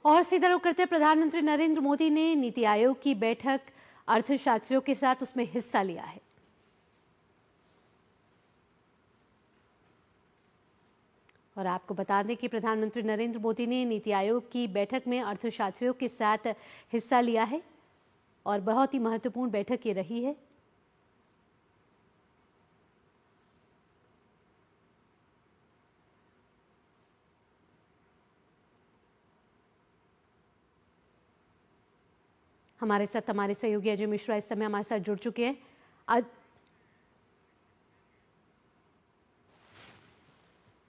और सीधा रुख करते प्रधानमंत्री नरेंद्र मोदी ने नीति आयोग की बैठक अर्थशास्त्रियों के साथ उसमें हिस्सा लिया है। और आपको बता दें कि प्रधानमंत्री नरेंद्र मोदी ने नीति आयोग की बैठक में अर्थशास्त्रियों के साथ हिस्सा लिया है और बहुत ही महत्वपूर्ण बैठक ये रही है। हमारे साथ हमारे सहयोगी अजय मिश्रा इस समय हमारे साथ जुड़ चुके हैं।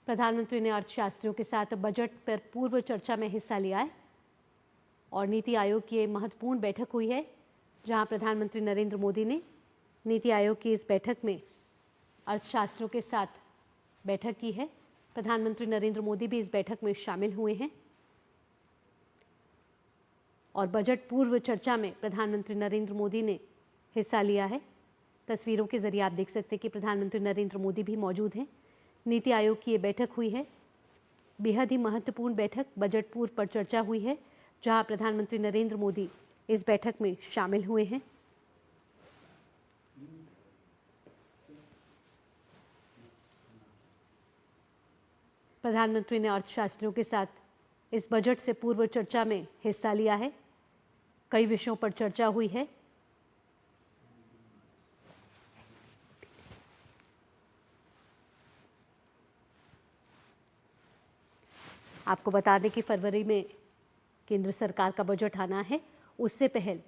प्रधानमंत्री ने अर्थशास्त्रियों के साथ बजट पर पूर्व चर्चा में हिस्सा लिया है और नीति आयोग की महत्वपूर्ण बैठक हुई है, जहां प्रधानमंत्री नरेंद्र मोदी ने नीति आयोग की इस बैठक में अर्थशास्त्रियों के साथ बैठक की है। प्रधानमंत्री नरेंद्र मोदी भी इस बैठक में शामिल हुए हैं और बजट पूर्व चर्चा में प्रधानमंत्री नरेंद्र मोदी ने हिस्सा लिया है। तस्वीरों के जरिए आप देख सकते हैं कि प्रधानमंत्री नरेंद्र मोदी भी मौजूद हैं। नीति आयोग की ये बैठक हुई है, बेहद ही महत्वपूर्ण बैठक बजट पूर्व पर चर्चा हुई है, जहां प्रधानमंत्री नरेंद्र मोदी इस बैठक में शामिल हुए हैं। प्रधानमंत्री ने अर्थशास्त्रियों के साथ इस बजट से पूर्व चर्चा में हिस्सा लिया है। कई विषयों पर चर्चा हुई है। आपको बता दें कि फरवरी में केंद्र सरकार का बजट आना है। उससे पहले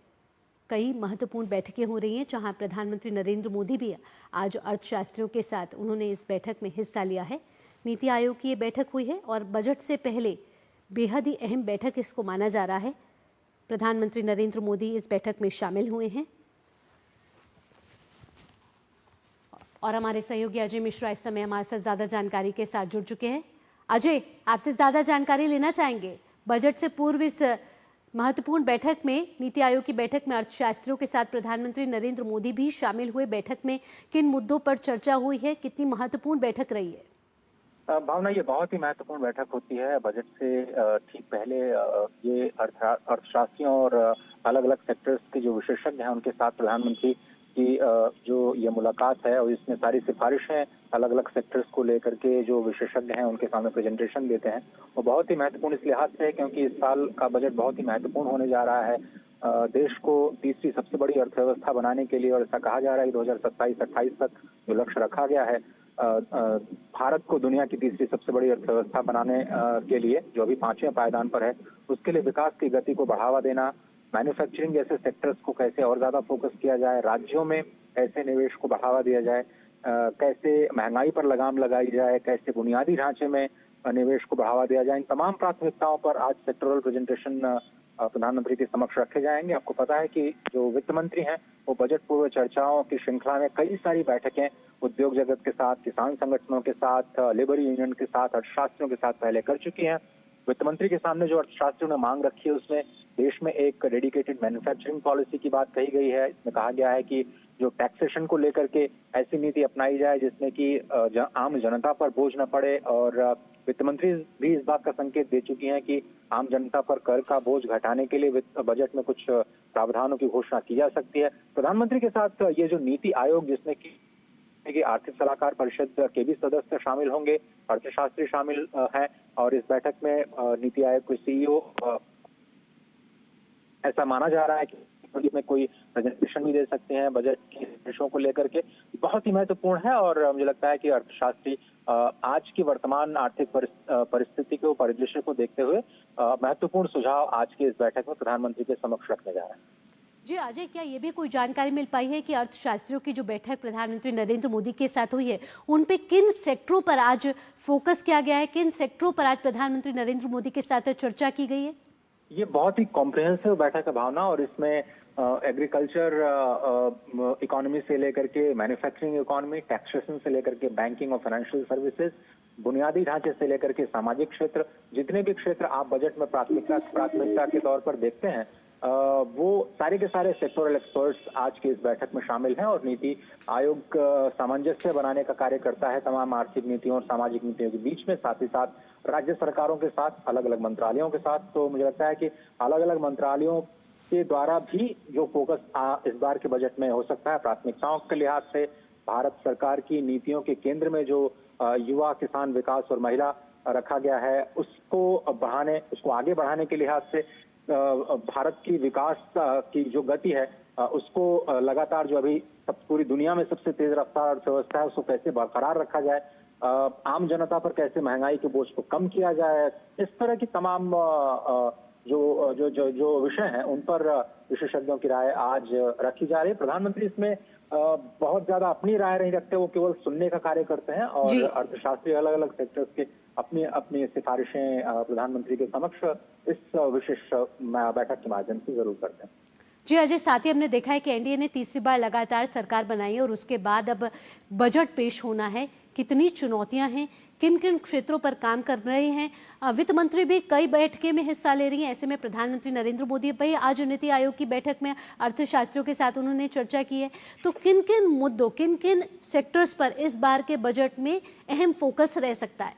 कई महत्वपूर्ण बैठकें हो रही हैं, जहां प्रधानमंत्री नरेंद्र मोदी भी आज अर्थशास्त्रियों के साथ उन्होंने इस बैठक में हिस्सा लिया है। नीति आयोग की ये बैठक हुई है और बजट से पहले बेहद ही अहम बैठक इसको माना जा रहा है। प्रधानमंत्री नरेंद्र मोदी इस बैठक में शामिल हुए हैं और हमारे सहयोगी अजय मिश्रा इस समय हमारे साथ ज्यादा जानकारी के साथ जुड़ चुके हैं। अजय, आपसे ज्यादा जानकारी लेना चाहेंगे बजट से पूर्व इस महत्वपूर्ण बैठक में, नीति आयोग की बैठक में अर्थशास्त्रियों के साथ प्रधानमंत्री नरेंद्र मोदी भी शामिल हुए। बैठक में किन मुद्दों पर चर्चा हुई है, कितनी महत्वपूर्ण बैठक रही है? भावना, ये बहुत ही महत्वपूर्ण बैठक होती है। बजट से ठीक पहले ये अर्थशास्त्रियों और अलग अलग सेक्टर्स के जो विशेषज्ञ हैं उनके साथ प्रधानमंत्री की जो ये मुलाकात है और इसमें सारी सिफारिशें अलग अलग सेक्टर्स को लेकर के जो विशेषज्ञ हैं उनके सामने प्रेजेंटेशन देते हैं। वो बहुत ही महत्वपूर्ण इस लिहाज से है क्योंकि इस साल का बजट बहुत ही महत्वपूर्ण होने जा रहा है। देश को तीसरी सबसे बड़ी अर्थव्यवस्था बनाने के लिए, और ऐसा कहा जा रहा है 2027-28 तक जो लक्ष्य रखा गया है भारत को दुनिया की तीसरी सबसे बड़ी अर्थव्यवस्था बनाने के लिए, जो अभी 5वें पायदान पर है, उसके लिए विकास की गति को बढ़ावा देना, मैन्युफैक्चरिंग जैसे सेक्टर्स को कैसे और ज्यादा फोकस किया जाए, राज्यों में कैसे निवेश को बढ़ावा दिया जाए, कैसे महंगाई पर लगाम लगाई जाए, कैसे बुनियादी ढांचे में निवेश को बढ़ावा दिया जाए, इन तमाम प्राथमिकताओं पर आज सेक्टरल प्रेजेंटेशन प्रधानमंत्री के समक्ष रखे जाएंगे। आपको पता है कि जो वित्त मंत्री हैं वो बजट पूर्व चर्चाओं की श्रृंखला में कई सारी बैठकें उद्योग जगत के साथ, किसान संगठनों के साथ, लेबर यूनियन के साथ, अर्थशास्त्रियों के साथ पहले कर चुकी हैं। वित्त मंत्री के सामने जो अर्थशास्त्रियों ने मांग रखी है उसमें देश में एक डेडिकेटेड मैन्युफैक्चरिंग पॉलिसी की बात कही गई है। इसमें कहा गया है कि जो टैक्सेशन को लेकर के ऐसी नीति अपनाई जाए जिसमें कि आम जनता पर बोझ न पड़े, और वित्त मंत्री भी इस बात का संकेत दे चुकी हैं कि आम जनता पर कर का बोझ घटाने के लिए बजट में कुछ प्रावधानों की घोषणा की जा सकती है। प्रधानमंत्री के साथ ये जो नीति आयोग, जिसमें कि आर्थिक सलाहकार परिषद के भी सदस्य शामिल होंगे, अर्थशास्त्री शामिल हैं, और इस बैठक में नीति आयोग के सीईओ, ऐसा माना जा रहा है कि में कोई प्रेजेंटेशन भी दे सकते हैं बजट के विषयों को लेकर के। बहुत ही महत्वपूर्ण है और मुझे लगता है कि अर्थशास्त्री आज की वर्तमान आर्थिक परिस्थिति को, परिदृश्य को देखते हुए महत्वपूर्ण सुझाव आज की इस बैठक में प्रधानमंत्री के समक्ष रखने जा रहे हैं। जी अजय, क्या ये भी कोई जानकारी मिल पाई है कि अर्थशास्त्रियों की जो बैठक प्रधानमंत्री नरेंद्र मोदी के साथ हुई है, उन पे किन सेक्टरों पर आज फोकस किया गया है, किन सेक्टरों पर आज प्रधानमंत्री नरेंद्र मोदी के साथ चर्चा की गई है? ये बहुत ही कॉम्प्रिहेंसिव बैठक है भावना, और इसमें एग्रीकल्चर इकोनॉमी से लेकर के मैन्युफैक्चरिंग इकोनॉमी, टैक्सेशन से लेकर के बैंकिंग और फाइनेंशियल सर्विसेज, बुनियादी ढांचे से लेकर के सामाजिक क्षेत्र, जितने भी क्षेत्र आप बजट में प्राथमिकता के तौर पर देखते हैं वो सारे के सारे सेक्टोरल एक्सपर्ट्स आज की इस बैठक में शामिल हैं और नीति आयोग सामंजस्य बनाने का कार्य करता है तमाम आर्थिक नीतियों और सामाजिक नीतियों के बीच में, साथ ही साथ राज्य सरकारों के साथ, अलग अलग मंत्रालयों के साथ। तो मुझे लगता है कि अलग अलग मंत्रालयों के द्वारा भी जो फोकस इस बार के बजट में हो सकता है, प्राथमिकताओं के लिहाज से भारत सरकार की नीतियों के केंद्र में जो युवा, किसान विकास और महिला रखा गया है, उसको आगे बढ़ाने के लिहाज से भारत की विकास की जो गति है उसको लगातार, जो अभी पूरी दुनिया में सबसे तेज रफ्तार अर्थव्यवस्था है, उसको कैसे बरकरार रखा जाए, आम जनता पर कैसे महंगाई के बोझ को कम किया जाए, इस तरह की तमाम जो जो जो जो विषय हैं उन पर विशेषज्ञों की राय आज रखी जा रही है। प्रधानमंत्री इसमें बहुत ज्यादा अपनी राय नहीं रखते, वो केवल सुनने का कार्य करते हैं और अर्थशास्त्री अलग अलग सेक्टर्स के अपनी अपनी सिफारिशें प्रधानमंत्री के समक्ष इस विशेष बैठक के माध्यम से जरूर करते हैं। जी अजय, साथ ही हमने देखा है कि एनडीए ने तीसरी बार लगातार सरकार बनाई है और उसके बाद अब बजट पेश होना है। कितनी चुनौतियां हैं, किन किन क्षेत्रों पर काम कर रहे हैं? वित्त मंत्री भी कई बैठकें में हिस्सा ले रही हैं। ऐसे में प्रधानमंत्री नरेंद्र मोदी भाई आज नीति आयोग की बैठक में अर्थशास्त्रियों के साथ उन्होंने चर्चा की है। तो किन किन मुद्दों, किन किन सेक्टर्स पर इस बार के बजट में अहम फोकस रह सकता है?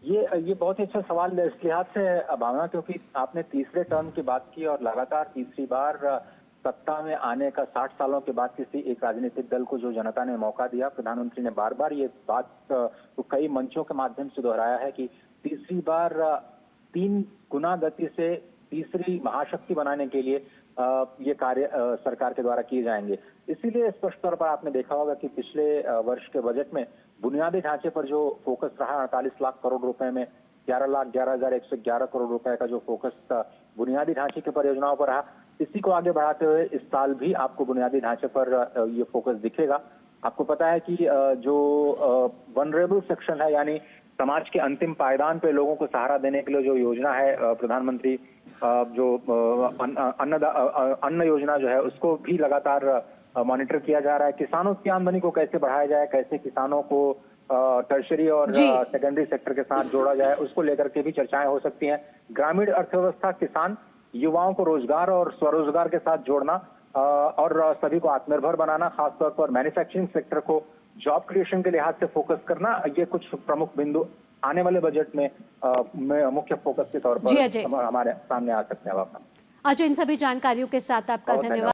ये बहुत ही अच्छा सवाल है इस लिहाज से भावना, क्योंकि आपने तीसरे टर्म की बात की और लगातार तीसरी बार सत्ता में आने का 60 सालों के बाद किसी एक राजनीतिक दल को जो जनता ने मौका दिया, प्रधानमंत्री ने बार बार ये बात तो कई मंचों के माध्यम से दोहराया है कि तीसरी बार 3 गुना गति से तीसरी महाशक्ति बनाने के लिए ये कार्य सरकार के द्वारा किए जाएंगे। इसीलिए स्पष्ट तौर पर आपने देखा होगा कि पिछले वर्ष के बजट में बुनियादी ढांचे पर जो फोकस रहा, 48 लाख करोड़ रुपए में 11,11,111 करोड़ रुपए का जो फोकस बुनियादी ढांचे की परियोजनाओं पर रहा, इसी को आगे बढ़ाते हुए इस साल भी आपको बुनियादी ढांचे पर ये फोकस दिखेगा। आपको पता है कि जो वनरेबल सेक्शन है, यानी समाज के अंतिम पायदान पे लोगों को सहारा देने के लिए जो योजना है, प्रधानमंत्री जो अन्न योजना जो है, उसको भी लगातार मॉनिटर किया जा रहा है। किसानों की आमदनी को कैसे बढ़ाया जाए, कैसे किसानों को टर्शरी और सेकेंडरी सेक्टर के साथ जोड़ा जाए, उसको लेकर के भी चर्चाएं हो सकती हैं। ग्रामीण अर्थव्यवस्था, किसान, युवाओं को रोजगार और स्वरोजगार के साथ जोड़ना और सभी को आत्मनिर्भर बनाना, खासतौर पर मैन्युफैक्चरिंग सेक्टर को जॉब क्रिएशन के लिहाज से फोकस करना, ये कुछ प्रमुख बिंदु आने वाले बजट में मुख्य फोकस के तौर पर हमारे सामने आ सकते हैं। अजय, इन सभी जानकारियों के साथ आपका धन्यवाद।